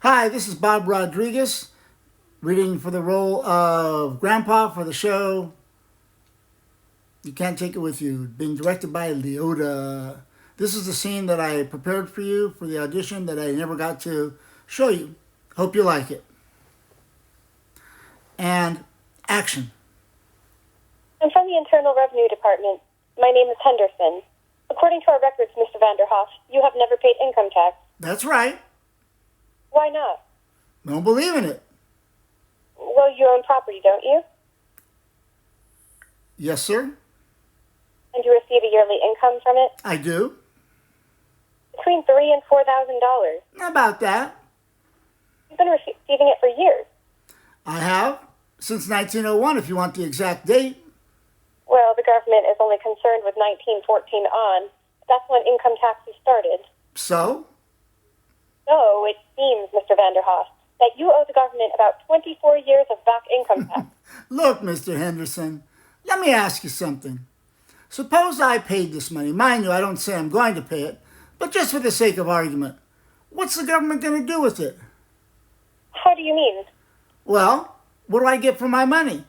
Hi, this is Bob Rodriguez, reading for the role of Grandpa for the show You Can't Take It With You, being directed by Leota. This is the scene that I prepared for you for the audition that I never got to show you. Hope you like it. And action. I'm from the Internal Revenue Department. My name is Henderson. According to our records, Mr. Vanderhoff, you have never paid income tax. That's right. Why not? Don't believe in it. Well, you own property, don't you? Yes, sir. And you receive a yearly income from it? I do. Between $3,000 and $4,000. About that. You've been receiving it for years. I have. Since 1901, if you want the exact date. Well, the government is only concerned with 1914 on. That's when income taxes started. So? So, it seems, Mr. Vanderhoff, that you owe the government about 24 years of back income tax. Look, Mr. Henderson, let me ask you something. Suppose I paid this money. Mind you, I don't say I'm going to pay it, but just for the sake of argument. What's the government going to do with it? How do you mean? Well, what do I get for my money?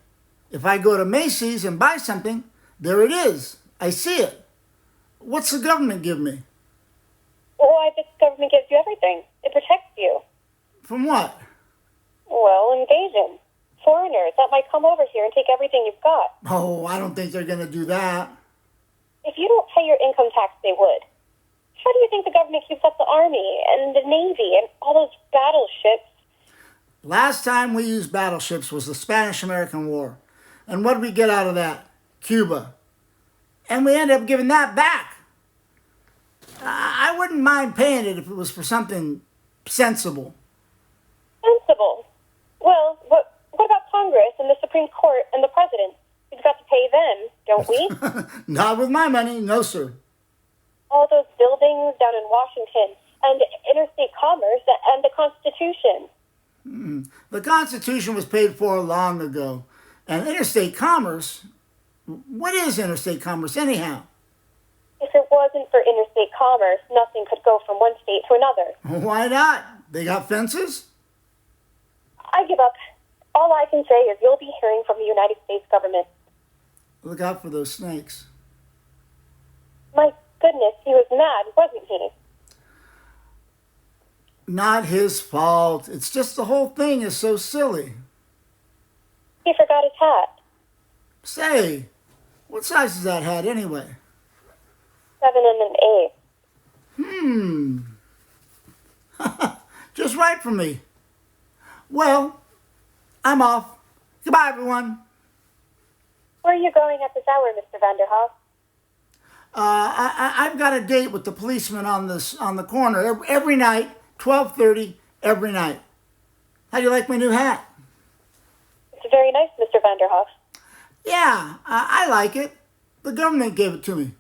If I go to Macy's and buy something, there it is. I see it. What's the government give me? Well, I think the government gives you everything. It protects you. From what? Well, invasion. Foreigners that might come over here and take everything you've got. Oh, I don't think they're going to do that. If you don't pay your income tax, they would. How do you think the government keeps up the Army and the Navy and all those battleships? Last time we used battleships was the Spanish-American War. And what did we get out of that? Cuba. And we ended up giving that back. I wouldn't mind paying it if it was for something sensible. Sensible? Well, what about Congress and the Supreme Court and the President? We've got to pay them, don't we? Not with my money, no, sir. All those buildings down in Washington and interstate commerce and the Constitution. The Constitution was paid for long ago. And interstate commerce, what is interstate commerce anyhow? If it wasn't for interstate commerce, nothing could go from one state to another. Why not? They got fences? I give up. All I can say is you'll be hearing from the United States government. Look out for those snakes. My goodness, he was mad, wasn't he? Not his fault. It's just the whole thing is so silly. He forgot his hat. Say, what size is that hat anyway? 7 and an 8. Just right for me. Well, I'm off. Goodbye, everyone. Where are you going at this hour, Mr. Vanderhoff? I've got a date with the policeman on the corner every night, 12:30 every night. How do you like my new hat? It's very nice, Mr. Vanderhoff. Yeah, I like it. The government gave it to me.